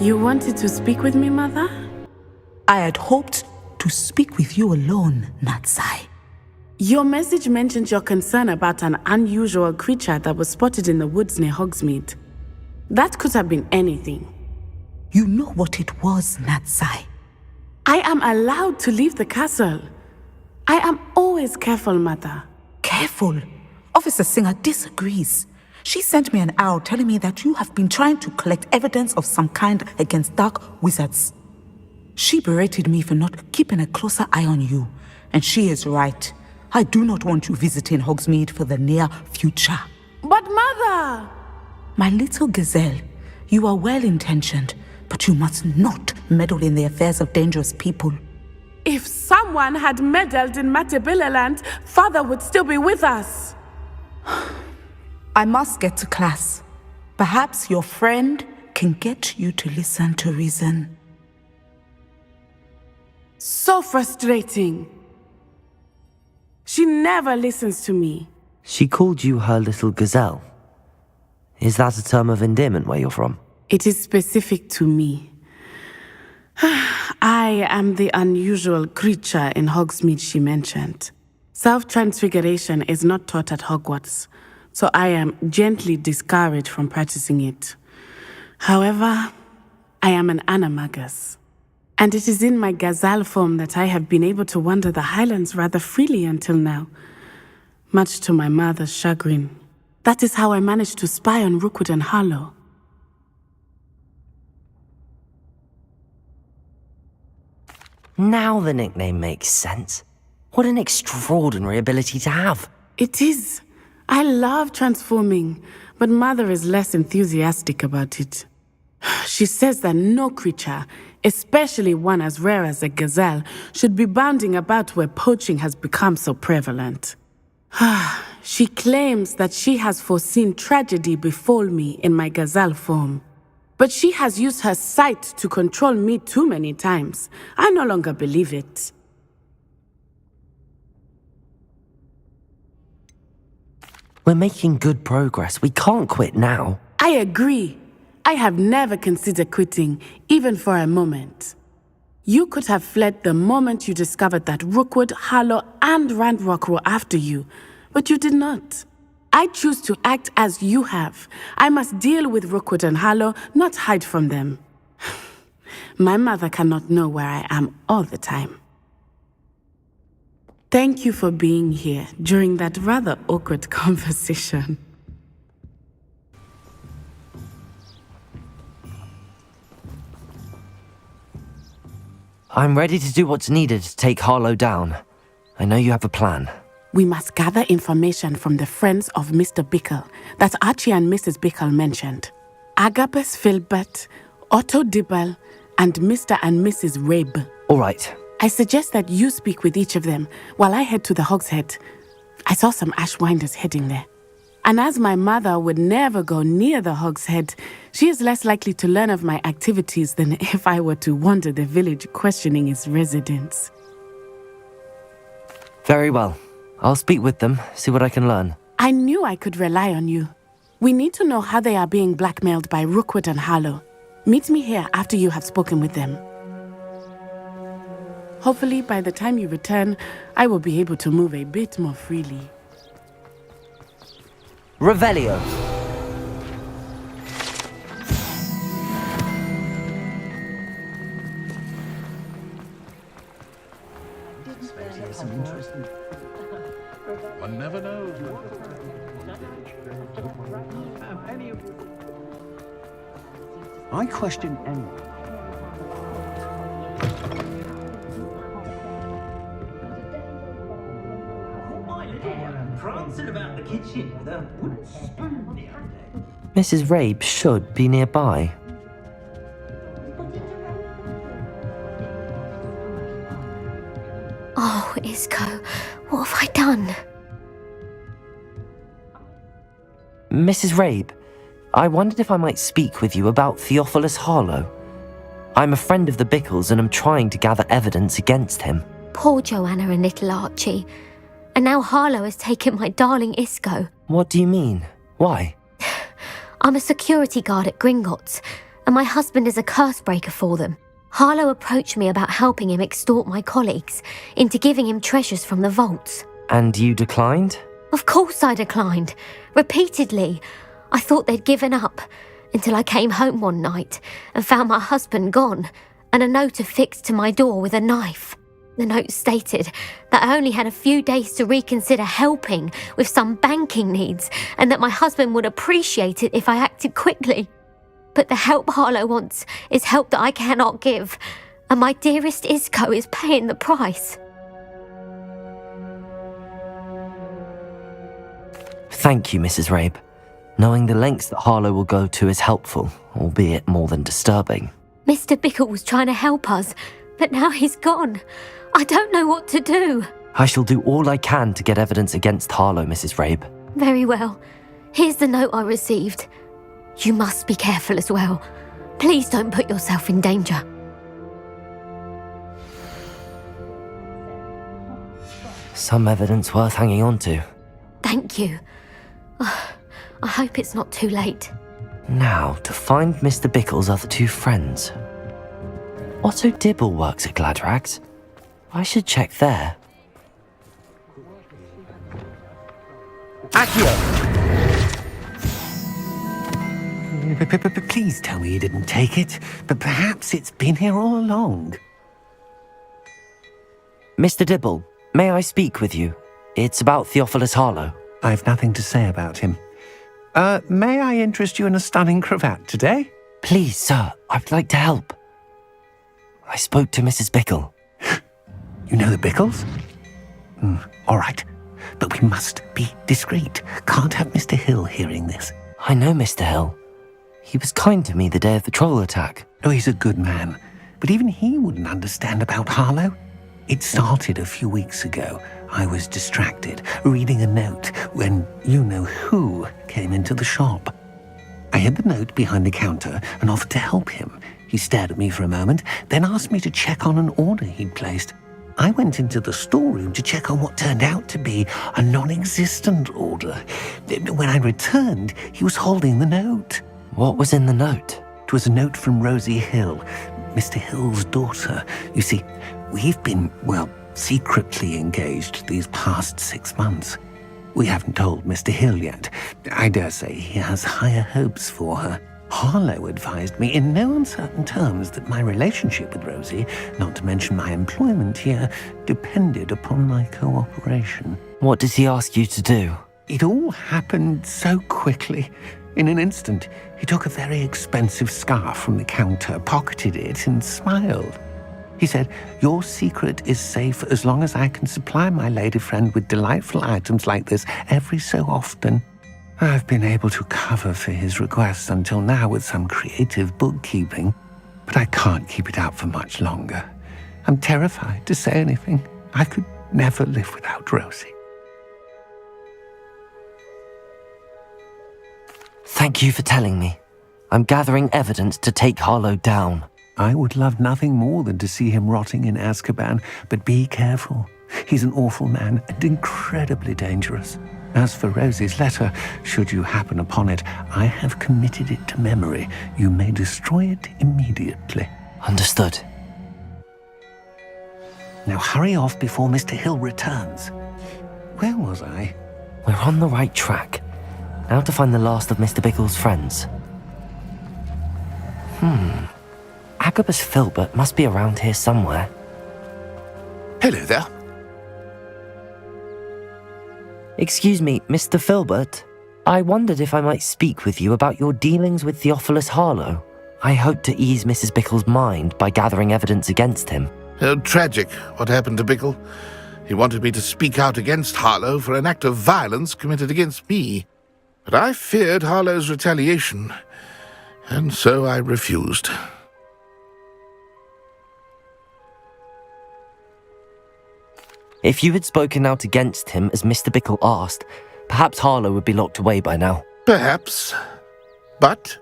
You wanted to speak with me, Mother? I had hoped to speak with you alone, Natsai. Your message mentioned your concern about an unusual creature that was spotted in the woods near Hogsmeade. That could have been anything. You know what it was, Natsai. I am allowed to leave the castle. I am always careful, Mother. Careful? Officer Singer disagrees. She sent me an owl telling me that you have been trying to collect evidence of some kind against dark wizards. She berated me for not keeping a closer eye on you, and she is right. I do not want you visiting Hogsmeade for the near future. But Mother! My little gazelle, you are well-intentioned, but you must not meddle in the affairs of dangerous people. If someone had meddled in Matabeleland, Father would still be with us. I must get to class. Perhaps your friend can get you to listen to reason. So frustrating. She never listens to me. She called you her little gazelle. Is that a term of endearment where you're from? It is specific to me. I am the unusual creature in Hogsmeade she mentioned. Self-transfiguration is not taught at Hogwarts, so I am gently discouraged from practicing it. However, I am an animagus, and it is in my gazelle form that I have been able to wander the highlands rather freely until now, much to my mother's chagrin. That is how I managed to spy on Rookwood and Harlow. Now the nickname makes sense. What an extraordinary ability to have. It is. I love transforming, but Mother is less enthusiastic about it. She says that no creature, especially one as rare as a gazelle, should be bounding about where poaching has become so prevalent. She claims that she has foreseen tragedy befall me in my gazelle form. But she has used her sight to control me too many times. I no longer believe it. We're making good progress. We can't quit now. I agree. I have never considered quitting, even for a moment. You could have fled the moment you discovered that Rookwood, Harlow, and Randrock were after you, but you did not. I choose to act as you have. I must deal with Rookwood and Harlow, not hide from them. My mother cannot know where I am all the time. Thank you for being here during that rather awkward conversation. I'm ready to do what's needed to take Harlow down. I know you have a plan. We must gather information from the friends of Mr. Bickle that Archie and Mrs. Bickle mentioned. Agabus Filbert, Otto Dibble, and Mr. and Mrs. Rabe. All right. I suggest that you speak with each of them while I head to the Hogshead. I saw some Ashwinders heading there. And as my mother would never go near the Hogshead, she is less likely to learn of my activities than if I were to wander the village questioning its residents. Very well. I'll speak with them, see what I can learn. I knew I could rely on you. We need to know how they are being blackmailed by Rookwood and Harlow. Meet me here after you have spoken with them. Hopefully, by the time you return, I will be able to move a bit more freely. Revelio. One never knows. I question anyone. Prancing about the kitchen with a wooden spoon the other day. Mrs. Rabe should be nearby. Oh, Isko, what have I done? Mrs. Rabe, I wondered if I might speak with you about Theophilus Harlow. I'm a friend of the Bickles and I'm trying to gather evidence against him. Poor Joanna and little Archie. And now Harlow has taken my darling Isko. What do you mean? Why? I'm a security guard at Gringotts, and my husband is a curse breaker for them. Harlow approached me about helping him extort my colleagues into giving him treasures from the vaults. And you declined? Of course I declined. Repeatedly. I thought they'd given up, until I came home one night and found my husband gone, and a note affixed to my door with a knife. The note stated that I only had a few days to reconsider helping with some banking needs, and that my husband would appreciate it if I acted quickly. But the help Harlow wants is help that I cannot give, and my dearest Isko is paying the price. Thank you, Mrs. Rabe. Knowing the lengths that Harlow will go to is helpful, albeit more than disturbing. Mr. Bickle was trying to help us, but now he's gone. I don't know what to do. I shall do all I can to get evidence against Harlow, Mrs. Rabe. Very well. Here's the note I received. You must be careful as well. Please don't put yourself in danger. Some evidence worth hanging on to. Thank you. I hope it's not too late. Now, to find Mr. Bickle's other two friends. Otto Dibble works at Gladrags. I should check there. Accio! Please tell me you didn't take it, but perhaps it's been here all along. Mr. Dibble, may I speak with you? It's about Theophilus Harlow. I've nothing to say about him. May I interest you in a stunning cravat today? Please, sir, I'd like to help. I spoke to Mrs. Bickle. You know the Bickles? All right, but we must be discreet. Can't have Mr. Hill hearing this. I know Mr. Hill. He was kind to me the day of the troll attack. Oh, he's a good man, but even he wouldn't understand about Harlow. It started a few weeks ago. I was distracted, reading a note, when you-know-who came into the shop. I hid the note behind the counter and offered to help him. He stared at me for a moment, then asked me to check on an order he'd placed. I went into the storeroom to check on what turned out to be a non-existent order. When I returned, he was holding the note. What was in the note? It was a note from Rosie Hill, Mr. Hill's daughter. You see, we've been, secretly engaged these past 6 months. We haven't told Mr. Hill yet. I dare say he has higher hopes for her. Harlow advised me in no uncertain terms that my relationship with Rosie, not to mention my employment here, depended upon my cooperation. What did he ask you to do? It all happened so quickly. In an instant, he took a very expensive scarf from the counter, pocketed it, and smiled. He said, "Your secret is safe as long as I can supply my lady friend with delightful items like this every so often." I've been able to cover for his requests until now with some creative bookkeeping, but I can't keep it up for much longer. I'm terrified to say anything. I could never live without Rosie. Thank you for telling me. I'm gathering evidence to take Harlow down. I would love nothing more than to see him rotting in Azkaban, but be careful. He's an awful man and incredibly dangerous. As for Rosie's letter, should you happen upon it, I have committed it to memory. You may destroy it immediately. Understood. Now hurry off before Mr. Hill returns. Where was I? We're on the right track. Now to find the last of Mr. Bickle's friends. Agabus Filbert must be around here somewhere. Hello there. Excuse me, Mr. Filbert. I wondered if I might speak with you about your dealings with Theophilus Harlow. I hope to ease Mrs. Bickle's mind by gathering evidence against him. Oh, tragic what happened to Bickle. He wanted me to speak out against Harlow for an act of violence committed against me. But I feared Harlow's retaliation, and so I refused. If you had spoken out against him as Mr. Bickle asked, perhaps Harlow would be locked away by now. Perhaps. But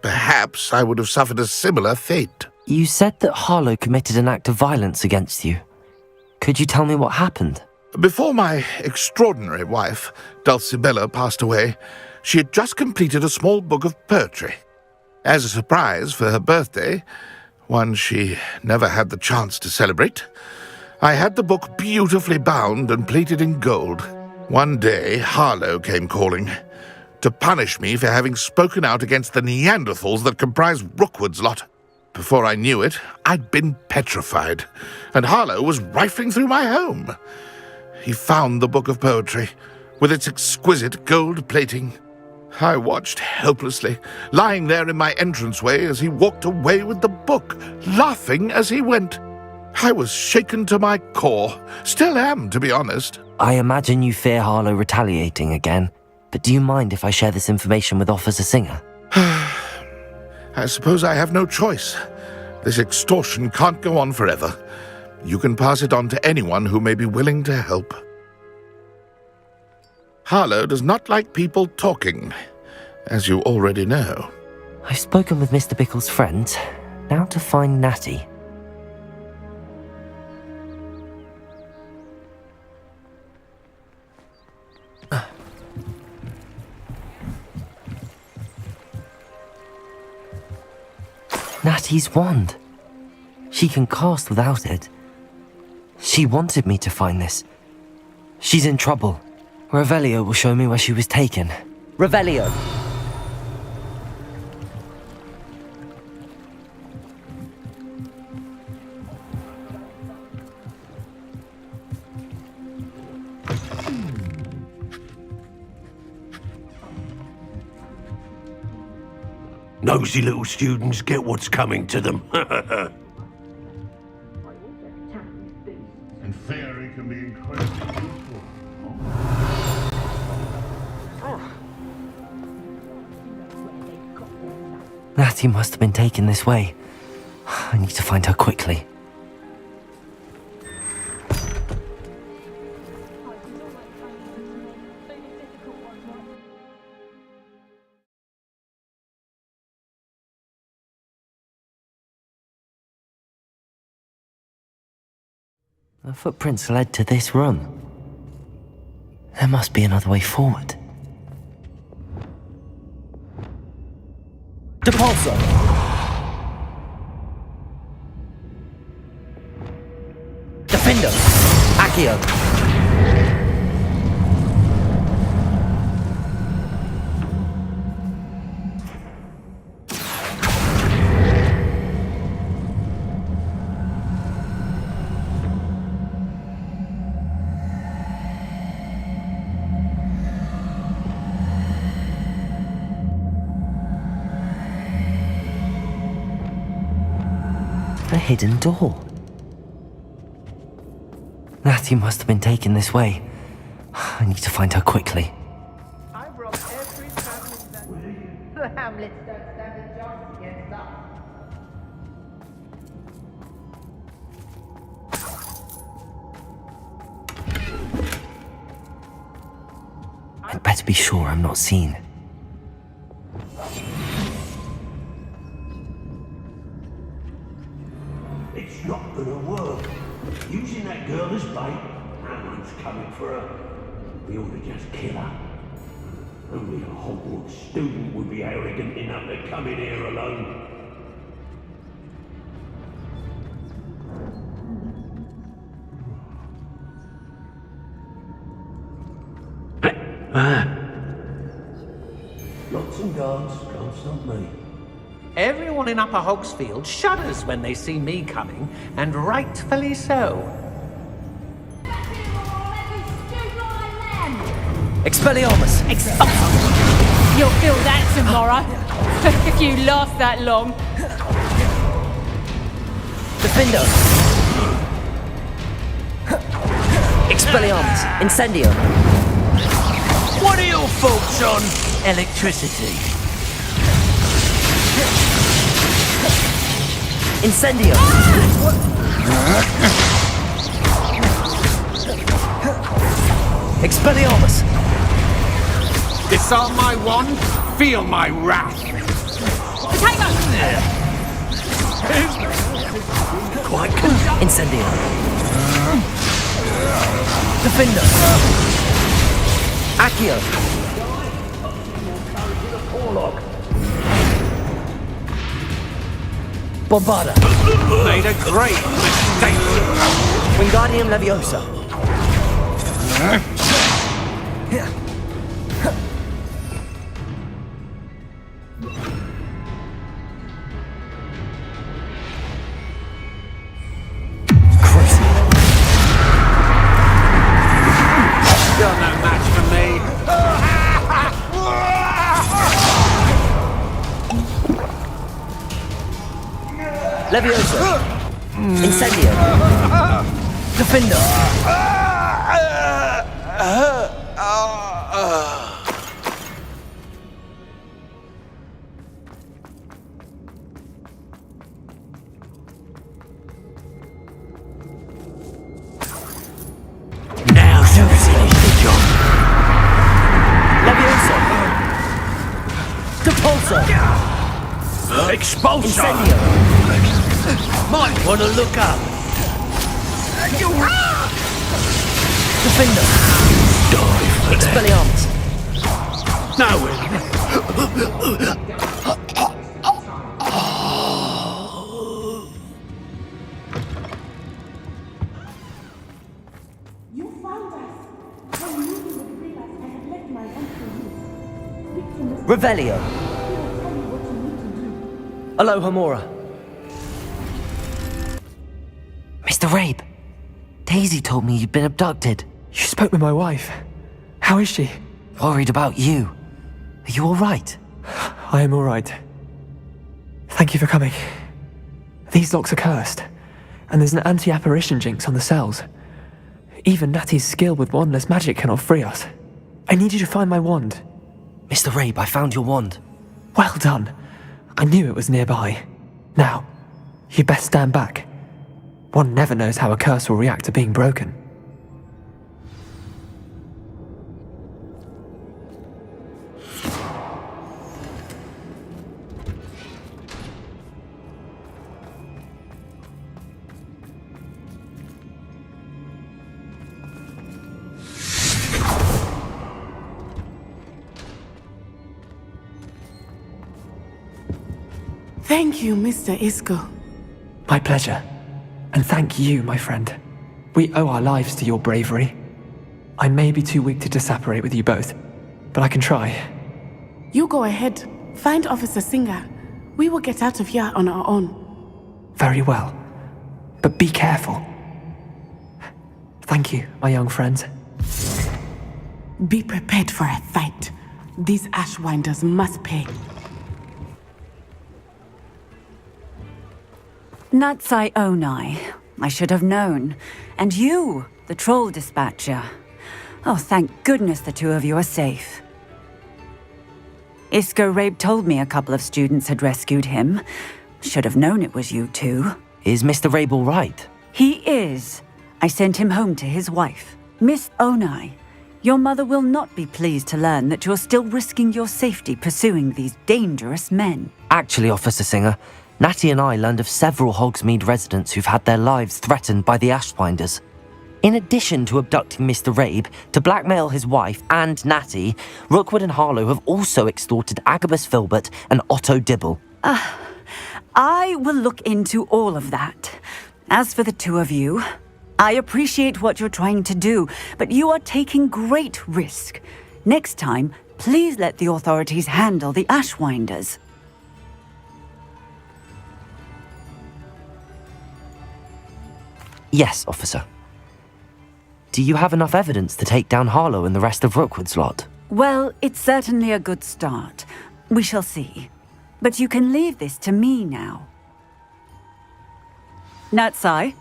perhaps I would have suffered a similar fate. You said that Harlow committed an act of violence against you. Could you tell me what happened? Before my extraordinary wife, Dulcibella, passed away, she had just completed a small book of poetry. As a surprise for her birthday, one she never had the chance to celebrate, I had the book beautifully bound and plated in gold. One day, Harlow came calling to punish me for having spoken out against the Neanderthals that comprise Rookwood's lot. Before I knew it, I'd been petrified, and Harlow was rifling through my home. He found the book of poetry, with its exquisite gold plating. I watched helplessly, lying there in my entranceway as he walked away with the book, laughing as he went. I was shaken to my core. Still am, to be honest. I imagine you fear Harlow retaliating again, but do you mind if I share this information with Officer Singer? I suppose I have no choice. This extortion can't go on forever. You can pass it on to anyone who may be willing to help. Harlow does not like people talking, as you already know. I've spoken with Mr. Bickle's friends. Now to find Natty. Natty's wand. She can cast without it. She wanted me to find this. She's in trouble. Revelio will show me where she was taken. Revelio! Nosy little students get what's coming to them. And fairy can be incredibly useful. Natty must have been taken this way. I need to find her quickly. The footprints led to this room. There must be another way forward. Depulso! Defendo! Accio! A hidden door. Natty must have been taken this way. I need to find her quickly. I robbed every traveling van. The Hamlets don't stand a chance against us. I'd better be sure I'm not seen. It's not gonna work. Using that girl as bait, no one's coming for her. We ought to just kill her. Only a Hogwarts student would be arrogant enough to come in here alone. Lots and guards can't stop me. Everyone in Upper Hogsfield shudders when they see me coming, and rightfully so. Expelliarmus! You'll feel that tomorrow, if you last that long. Defendo! Expelliarmus! Incendio! What are your thoughts on electricity? Incendio! Expelliarmus! Disarm my wand, feel my wrath. Quite conduct. Incendio! Defendo! Accio! Bombarda! Made a great mistake. Wingardium Leviosa! You're no match for me. Leviosa! Incendio! Defender! Now you finish the job. Leviosa! Depulso! Expulsor! Incendio! Might want to look up. Defender! Die for that. Expelliarmus! No, You found us. I knew you would realize I had left my wand for you. Speak to Mr. Revelio! He will tell you what you need to do. Aloha Mora! Mr. Rabe, Daisy told me you'd been abducted. You spoke with my wife. How is she? Worried about you. Are you alright? I am all right. Thank you for coming. These locks are cursed, and there's an anti-apparition jinx on the cells. Even Natty's skill with wandless magic cannot free us. I need you to find my wand. Mr. Rabe, I found your wand. Well done. I knew it was nearby. Now, you best stand back. One never knows how a curse will react to being broken. Thank you, Mr. Isko. My pleasure. And thank you, my friend. We owe our lives to your bravery. I may be too weak to disapparate with you both, but I can try. You go ahead. Find Officer Singer. We will get out of here on our own. Very well. But be careful. Thank you, my young friends. Be prepared for a fight. These Ashwinders must pay. Natsai and I should have known. And you, the troll dispatcher. Oh, thank goodness the two of you are safe. Isko Rabe told me a couple of students had rescued him. Should have known it was you two. Is Mr. Rabe all right? He is. I sent him home to his wife. Miss Onai, your mother will not be pleased to learn that you're still risking your safety pursuing these dangerous men. Actually, Officer Singer, Natty and I learned of several Hogsmeade residents who've had their lives threatened by the Ashwinders. In addition to abducting Mr. Rabe to blackmail his wife and Natty, Rookwood and Harlow have also extorted Agabus Filbert and Otto Dibble. I will look into all of that. As for the two of you, I appreciate what you're trying to do, but you are taking great risk. Next time, please let the authorities handle the Ashwinders. Yes, officer. Do you have enough evidence to take down Harlow and the rest of Rookwood's lot? Well, it's certainly a good start. We shall see. But you can leave this to me now. Natsai,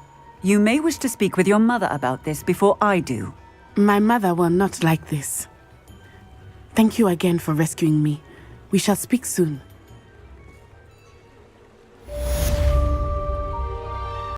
you may wish to speak with your mother about this before I do. My mother will not like this. Thank you again for rescuing me. We shall speak soon.